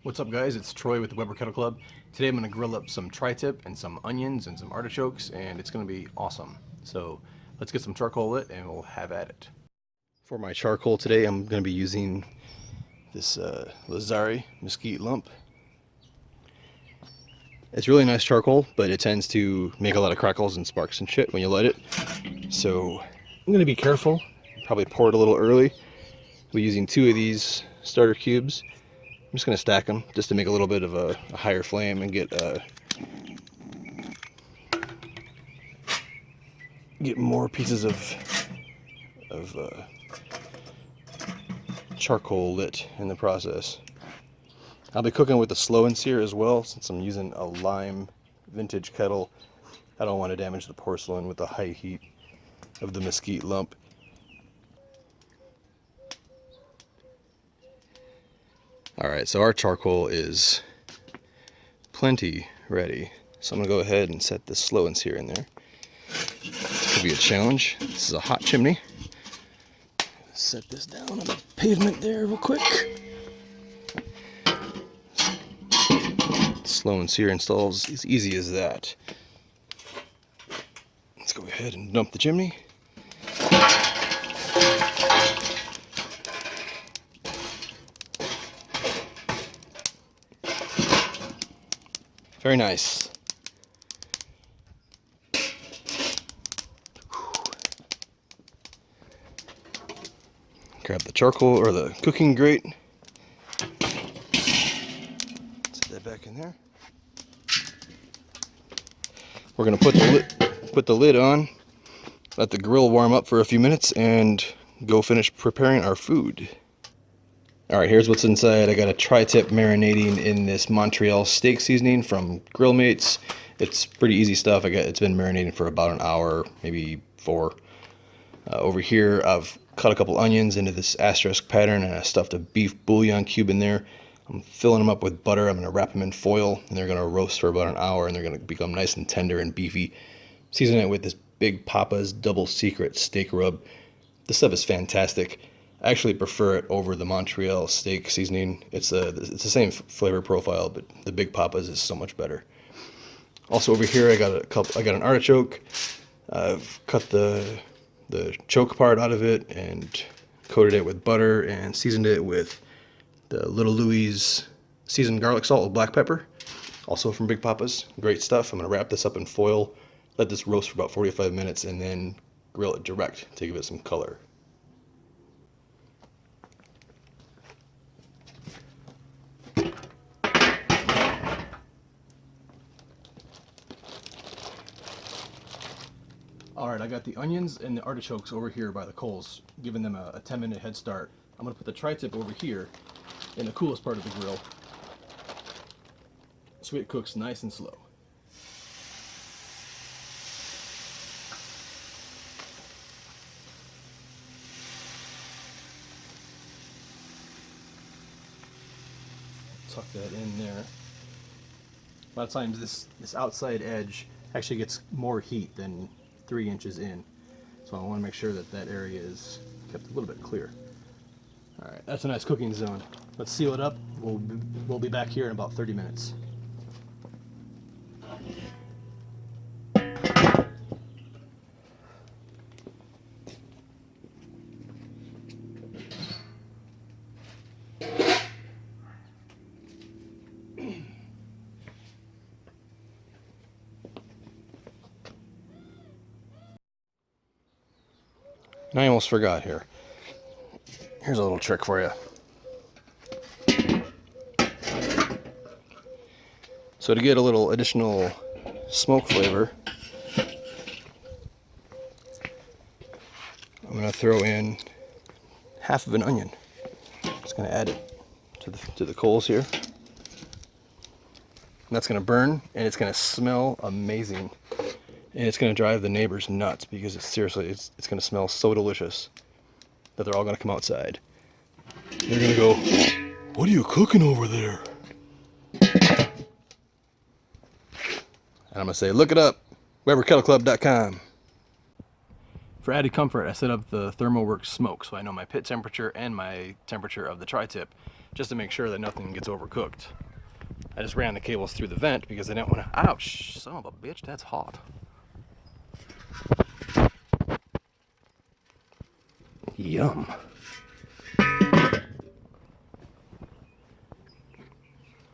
What's up, guys? It's Troy with the Weber Kettle Club. Today I'm going to grill up some tri-tip and some onions and some artichokes, and it's going to be awesome. So let's get some charcoal lit and we'll have at it. For my charcoal today, I'm going to be using this Lazari mesquite lump. It's really nice charcoal, but it tends to make a lot of crackles and sparks and shit when you light it. So I'm going to be careful. Probably pour it a little early. We're using 2 of these starter cubes. I'm just going to stack them just to make a little bit of a higher flame and get more pieces of charcoal lit in the process. I'll be cooking with a slow and sear as well, since I'm using a lime vintage kettle. I don't want to damage the porcelain with the high heat of the mesquite lump. Alright, so our charcoal is plenty ready. So I'm going to go ahead and set this slow and sear in there. This could be a challenge. This is a hot chimney. Set this down on the pavement there real quick. Slow and sear installs as easy as that. Let's go ahead and dump the chimney. Very nice. Grab the charcoal or the cooking grate. Set that back in there. We're gonna put the lid on, let the grill warm up for a few minutes, and go finish preparing our food. Alright, here's what's inside. I got a tri-tip marinating in this Montreal steak seasoning from Grill Mates. It's pretty easy stuff. It's been marinating for about an hour, maybe 4. Over here, I've cut a couple onions into this asterisk pattern, and I stuffed a beef bouillon cube in there. I'm filling them up with butter. I'm going to wrap them in foil, and they're going to roast for about an hour, and they're going to become nice and tender and beefy. Season it with this Big Papa's Double Secret steak rub. This stuff is fantastic. I actually prefer it over the Montreal steak seasoning. It's the same flavor profile, but the Big Papa's is so much better. Also over here, I got an artichoke. I've cut the choke part out of it and coated it with butter and seasoned it with the Little Louie's seasoned garlic salt with black pepper. Also from Big Papa's. Great stuff. I'm going to wrap this up in foil, let this roast for about 45 minutes, and then grill it direct to give it some color. Alright, I got the onions and the artichokes over here by the coals, giving them a 10-minute head start. I'm going to put the tri-tip over here in the coolest part of the grill, so it cooks nice and slow. Tuck that in there. A lot of times this outside edge actually gets more heat than 3 inches in, so I want to make sure that that area is kept a little bit clear. Alright, that's a nice cooking zone. Let's seal it up. We'll be back here in about 30 minutes. And I almost forgot here. Here's a little trick for you. So to get a little additional smoke flavor, I'm going to throw in half of an onion. Just going to add it to the coals here. And that's going to burn, and it's going to smell amazing. And it's going to drive the neighbors nuts, because it's going to smell so delicious that they're all going to come outside. They're going to go, "What are you cooking over there?" And I'm going to say, "Look it up, WeberKettleClub.com." For added comfort, I set up the ThermoWorks smoke, so I know my pit temperature and my temperature of the tri-tip. just to make sure that nothing gets overcooked. I just ran the cables through the vent because I didn't want to. Ouch! Son of a bitch, that's hot. Yum.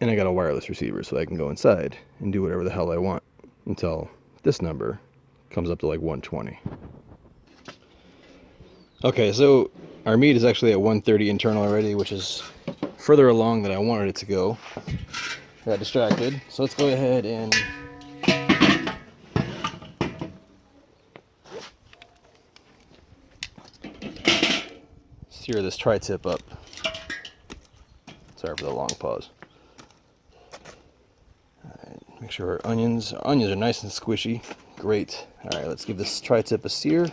And I got a wireless receiver so I can go inside and do whatever the hell I want until this number comes up to like 120. Okay, so our meat is actually at 130 internal already, which is further along than I wanted it to go. I got distracted, so let's go ahead and sear this tri-tip up. Sorry for the long pause. Alright, make sure our onions are nice and squishy. Great. Alright, let's give this tri-tip a sear.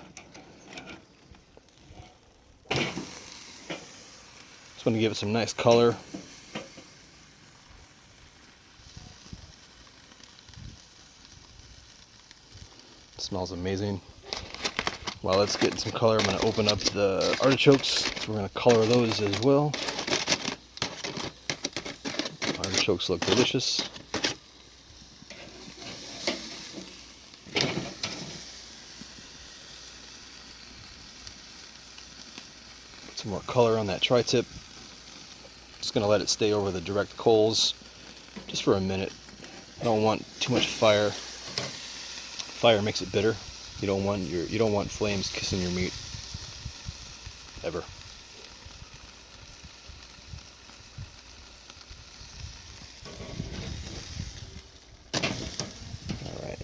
Just want to give it some nice color. It smells amazing. While it's getting some color, I'm going to open up the artichokes. So we're going to color those as well. Artichokes look delicious. Put some more color on that tri-tip. Just going to let it stay over the direct coals just for a minute. I don't want too much fire. Fire makes it bitter. You don't want flames kissing your meat ever. All right.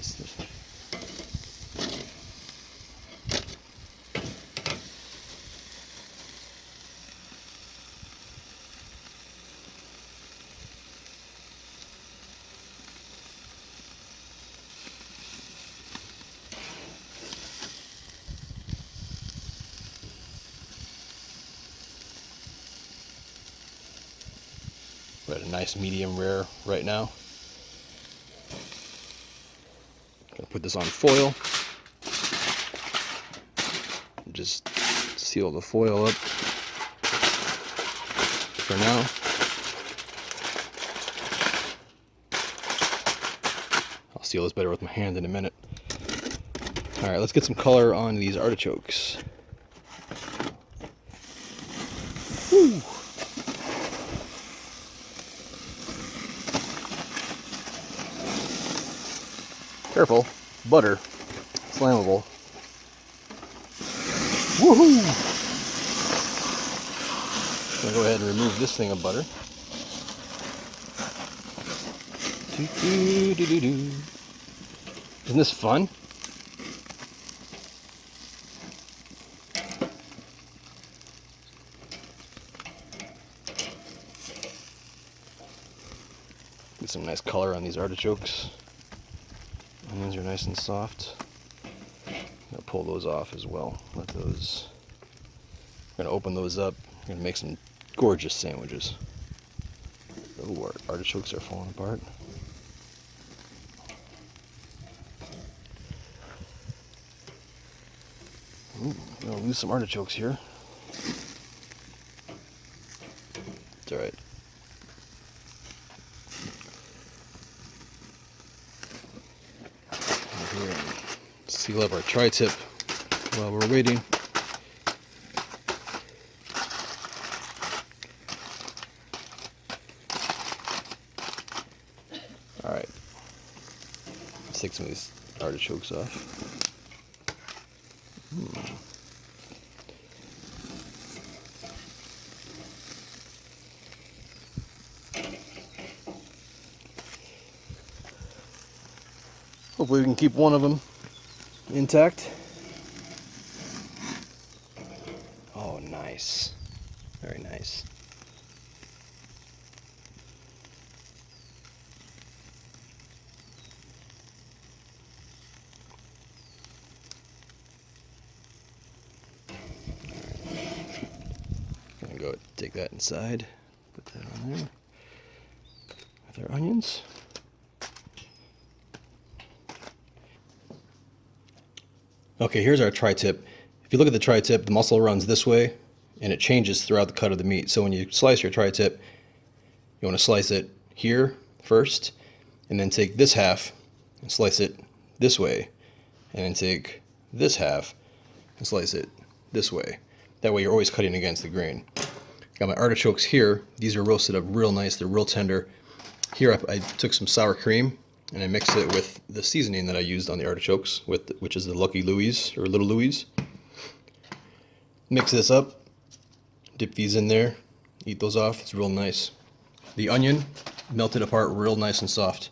We're at a nice medium rare right now. Gonna put this on foil. Just seal the foil up for now. I'll seal this better with my hand in a minute. All right, let's get some color on these artichokes. Woo. Careful, butter, flammable. Woohoo! I'm gonna go ahead and remove this thing of butter. Isn't this fun? Get some nice color on these artichokes. Onions are nice and soft. I'm gonna pull those off as well. Let those. I'm gonna open those up. I'm gonna make some gorgeous sandwiches. Ooh, our artichokes are falling apart. Ooh, I'm gonna lose some artichokes here. It's alright. Seal up our tri-tip while we're waiting. Alright. Let's take some of these artichokes off. Hopefully we can keep one of them intact. Oh, nice. Very nice. Gonna go take that inside. Put that on there. With our onions. Okay, here's our tri-tip. If you look at the tri-tip, the muscle runs this way, and it changes throughout the cut of the meat. So when you slice your tri-tip, You want to slice it here first, and then take this half and slice it this way, and then take this half and slice it this way. That way you're always cutting against the grain. Got my artichokes here. These are roasted up real nice. They're real tender. Here I took some sour cream and I mixed it with the seasoning that I used on the artichokes, which is the Lucky Louise or Little Louise. Mix this up, dip these in there, eat those off. It's real nice. The onion melted apart real nice and soft.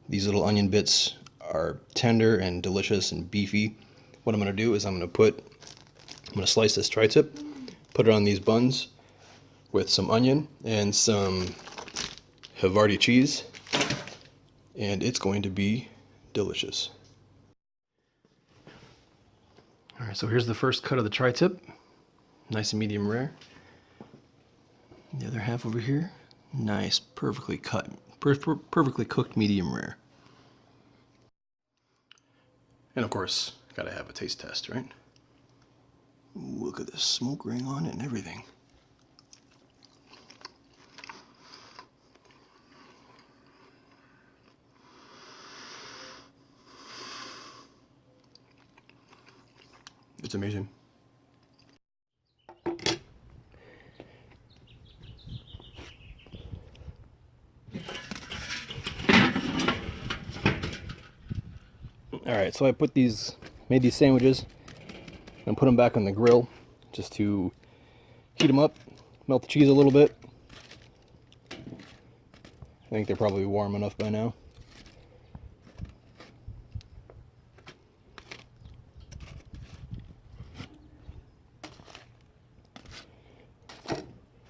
These little onion bits are tender and delicious and beefy. What I'm going to do is I'm going to slice this tri-tip, put it on these buns with some onion and some Havarti cheese, and it's going to be delicious. Alright, so here's the first cut of the tri-tip. Nice and medium rare. The other half over here, nice, perfectly cut, perfectly cooked medium rare. And of course, gotta have a taste test, right? Look at the smoke ring on it and everything. It's amazing. Alright, so I made these sandwiches and put them back on the grill just to heat them up, melt the cheese a little bit. I think they're probably warm enough by now.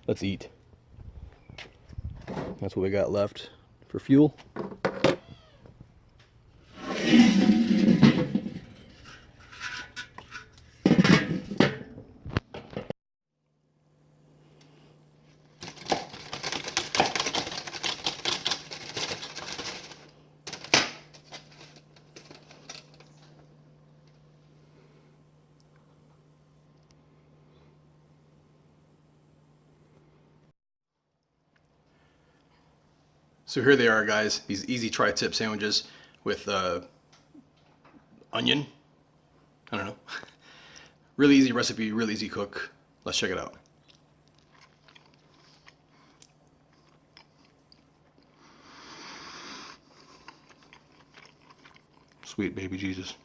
Let's eat. That's what we got left for fuel. So here they are, guys, these easy tri-tip sandwiches with onion. I don't know. Really easy recipe, really easy cook. Let's check it out. Sweet baby Jesus.